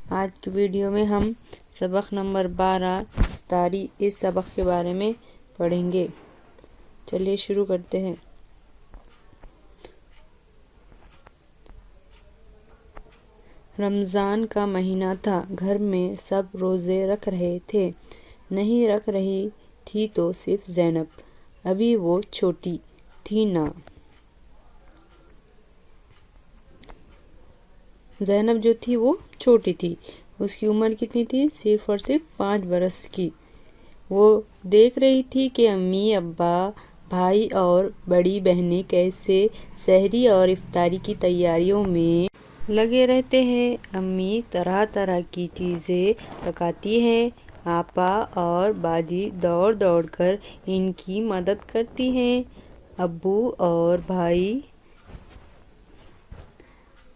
آج کی ویڈیو میں ہم سبق نمبر 12 افطاری اس سبق کے بارے میں پڑھیں گے۔ چلیے شروع کرتے ہیں۔ رمضان کا مہینہ تھا، گھر میں سب روزے رکھ رہے تھے، نہیں رکھ رہی تھی تو صرف زینب، ابھی وہ چھوٹی تھی نا۔ زینب جو تھی وہ چھوٹی تھی، اس کی عمر کتنی تھی؟ صرف اور صرف 5 برس کی۔ وہ دیکھ رہی تھی کہ امی، ابا، بھائی اور بڑی بہنیں کیسے سحری اور افطاری کی تیاریوں میں لگے رہتے ہیں۔ امی طرح طرح کی چیزیں پکاتی ہیں، آپا اور باجی دوڑ دوڑ کر ان کی مدد کرتی ہیں، ابو اور بھائی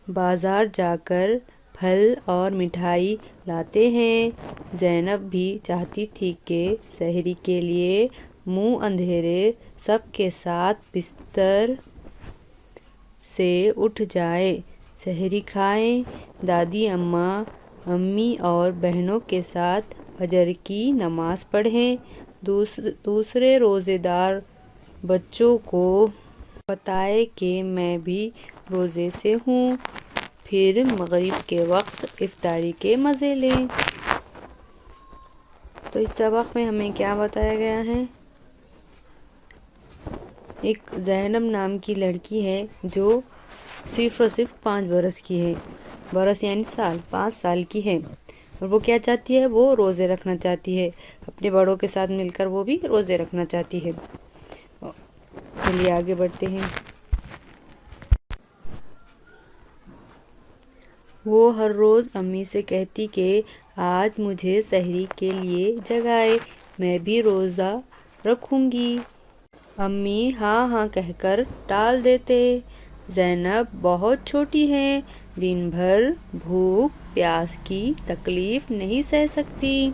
بازار جا کر پھل اور مٹھائی لاتے ہیں۔ زینب بھی چاہتی تھی کہ سحری کے لیے منہ اندھیرے سب کے ساتھ بستر سے اٹھ جائے، سحری کھائے، دادی اماں، امی اور بہنوں کے ساتھ فجر کی نماز پڑھیں، دوسرے روزے دار بچوں کو بتائے کہ میں بھی روزے سے ہوں، پھر مغرب کے وقت افطاری کے مزے لیں۔ تو اس سبق میں ہمیں کیا بتایا گیا ہے؟ ایک زینب نام کی لڑکی ہے جو صرف اور صرف 5 برس کی ہے، برس یعنی سال، 5 سال کی ہے، اور وہ کیا چاہتی ہے؟ وہ روزے رکھنا چاہتی ہے، اپنے بڑوں کے ساتھ مل کر وہ بھی روزے رکھنا چاہتی ہے۔ چلیے آگے بڑھتے ہیں۔ وہ ہر روز امی سے کہتی کہ آج مجھے سحری کے لیے جگائے، میں بھی روزہ رکھوں گی۔ امی ہاں ہاں کہہ کر ٹال دیتے۔ زینب بہت چھوٹی ہے، دن بھر بھوک پیاس کی تکلیف نہیں سہ سکتی۔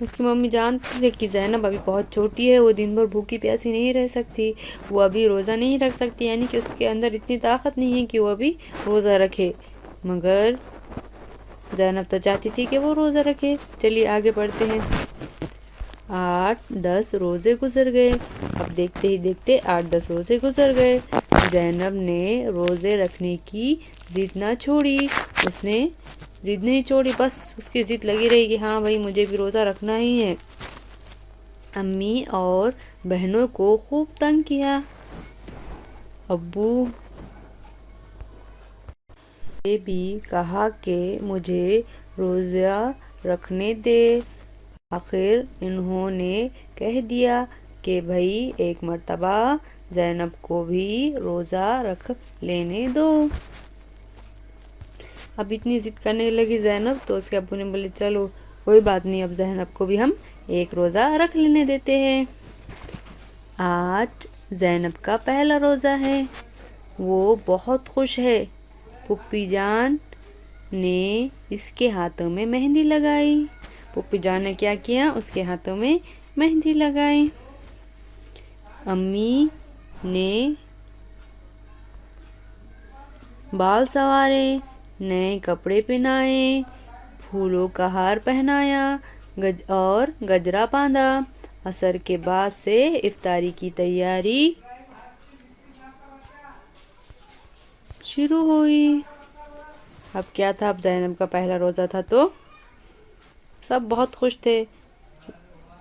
اس کی ممی جانتی ہے کہ زینب ابھی بہت چھوٹی ہے، وہ دن بھر بھوکی پیاسی نہیں رہ سکتی، وہ ابھی روزہ نہیں رکھ سکتی، یعنی کہ اس کے اندر اتنی طاقت نہیں ہے کہ وہ ابھی روزہ رکھے، مگر زینب تو چاہتی تھی کہ وہ روزہ رکھے۔ چلیے آگے بڑھتے ہیں۔ 8-10 روزے گزر گئے، اب دیکھتے ہی دیکھتے 8-10 روزے گزر گئے۔ زینب نے روزے رکھنے کی ضد نہ چھوڑی، اس نے ضد نہیں چھوڑی، بس اس کی ضد لگی رہی کہ ہاں بھائی مجھے بھی روزہ رکھنا ہی ہے۔ امی اور بہنوں کو خوب تنگ کیا، ابو نے بھی کہا کہ مجھے روزہ رکھنے دے۔ آخر انہوں نے کہہ دیا کہ بھائی ایک مرتبہ زینب کو بھی روزہ رکھ لینے دو۔ اب اتنی ضد کرنے لگی زینب تو اس کے ابو نے بولے چلو کوئی بات نہیں، اب زینب کو بھی ہم ایک روزہ رکھ لینے دیتے ہیں۔ آج زینب کا پہلا روزہ ہے، وہ بہت خوش ہے۔ پھوپھی جان نے اس کے ہاتھوں میں مہندی لگائی، پھوپھی جان نے کیا کیا؟ اس کے ہاتھوں میں مہندی لگائی۔ امی نے بال سنوارے، نئے کپڑے پہنائے، پھولوں کا ہار پہنایا اور گجرا باندھا۔ عصر کے بعد سے افطاری کی تیاری شروع ہوئی۔ اب کیا تھا؟ اب زینب کا پہلا روزہ تھا تو سب بہت خوش تھے،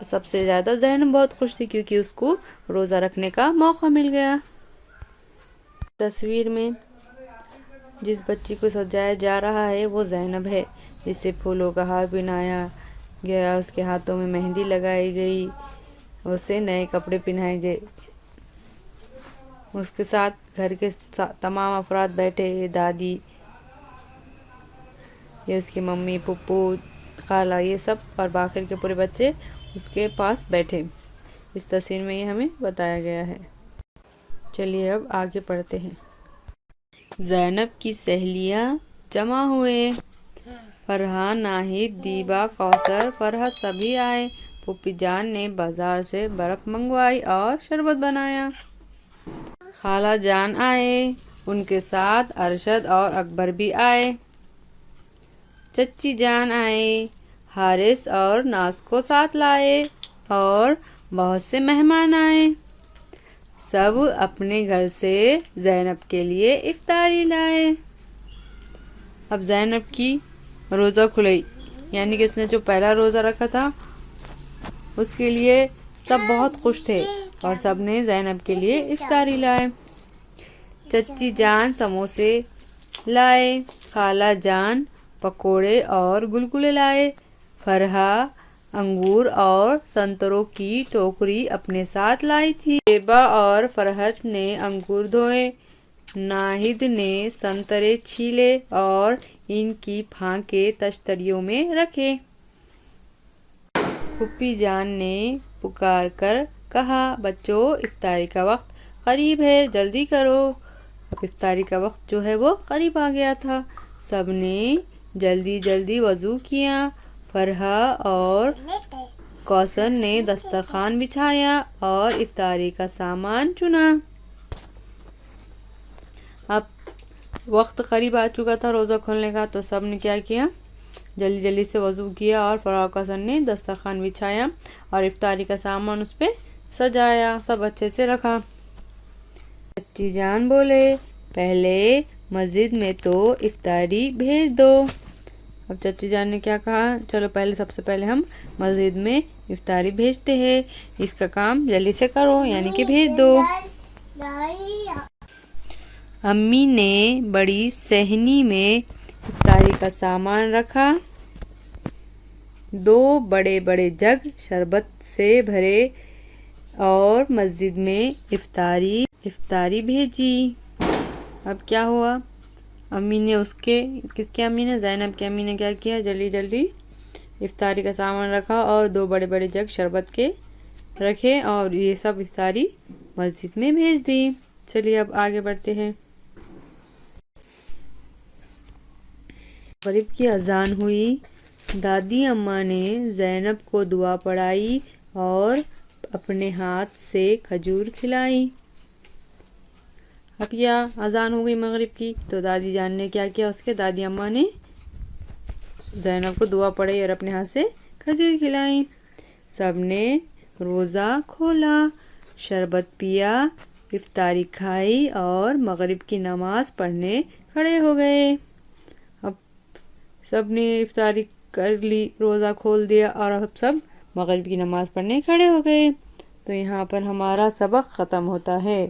سب سے زیادہ زینب بہت خوش تھی کیونکہ اس کو روزہ رکھنے کا موقع مل گیا۔ تصویر میں جس بچی کو سجایا جا رہا ہے وہ زینب ہے، جسے پھولوں کا ہار پہنایا گیا، اس کے ہاتھوں میں مہندی لگائی گئی، اسے نئے کپڑے پہنائے گئے، اس کے ساتھ گھر کے تمام افراد بیٹھے، دادی، یہ اس کی ممی، پھپھو، خالہ، یہ سب اور باقی کے پورے بچے اس کے پاس بیٹھے۔ اس تصویر میں یہ ہمیں بتایا گیا ہے۔ چلیے اب آگے پڑھتے ہیں۔ زینب کی سہیلیاں جمع ہوئے، فرحان، ناہید، دیبا، کوثر، فرحت سبھی آئے۔ پھوپھی جان نے بازار سے برف منگوائی اور شربت بنایا۔ خالہ جان آئے، ان کے ساتھ ارشد اور اکبر بھی آئے۔ چچی جان آئے، حارث اور ناز کو ساتھ لائے اور بہت سے مہمان آئے۔ سب اپنے گھر سے زینب کے لیے افطاری لائے۔ اب زینب کی روزہ کھلی، یعنی کہ اس نے جو پہلا روزہ رکھا تھا اس کے لیے سب بہت خوش تھے اور سب نے زینب کے لیے افطاری لائے۔ چچی جان سموسے لائے، خالہ جان پکوڑے اور گلگلے لائے، فرحہ انگور اور سنتروں کی ٹوکری اپنے ساتھ لائی تھی۔ شیبہ اور فرحت نے انگور دھوئے، ناہید نے سنترے چھیلے اور ان کی پھانکیں تشتریوں میں رکھے۔ پھوپھی جان نے پکار کر کہا، بچوں افطاری کا وقت قریب ہے، جلدی کرو۔ اب افطاری کا وقت جو ہے وہ قریب آ گیا تھا۔ سب نے جلدی جلدی وضو کیا۔ فرحہ اور کوثر نے دسترخوان بچھایا اور افطاری کا سامان چنا۔ اب وقت قریب آ چکا تھا روزہ کھولنے کا، تو سب نے کیا کیا، جلدی جلدی سے وضو کیا اور فرحہ اور کوثر نے دسترخوان بچھایا اور افطاری کا سامان اس پہ سجایا، سب اچھے سے رکھا۔ چچی جان بولے، پہلے مسجد میں تو افطاری بھیج دو۔ اب چچی جان نے کیا کہا، چلو سب سے پہلے ہم مسجد میں افطاری بھیجتے ہیں، اس کا کام جلدی سے کرو، یعنی کہ بھیج دو۔ امی نے بڑی صحنی میں افطاری کا سامان رکھا، 2 بڑے بڑے جگ شربت سے بھرے اور مسجد میں افطاری بھیجی۔ اب کیا ہوا، امی نے کس کی امی نے، زینب کی امی نے کیا کیا، جلدی جلدی افطاری کا سامان رکھا اور 2 بڑے بڑے جگ شربت کے رکھے اور یہ سب افطاری مسجد میں بھیج دی۔ چلیے اب آگے بڑھتے ہیں۔ مغرب کی اذان ہوئی، دادی اماں نے زینب کو دعا پڑھائی اور اپنے ہاتھ سے کھجور کھلائی۔ اب یہ اذان ہو گئی مغرب کی، تو دادی جان نے کیا کیا، اس کے دادی اماں نے زینب کو دعا پڑھائی اور اپنے ہاتھ سے کھجور کھلائی۔ سب نے روزہ کھولا، شربت پیا، افطاری کھائی اور مغرب کی نماز پڑھنے کھڑے ہو گئے۔ اب سب نے افطاری کر لی، روزہ کھول دیا اور اب سب مغرب کی نماز پڑھنے کھڑے ہو گئے۔ تو یہاں پر ہمارا سبق ختم ہوتا ہے۔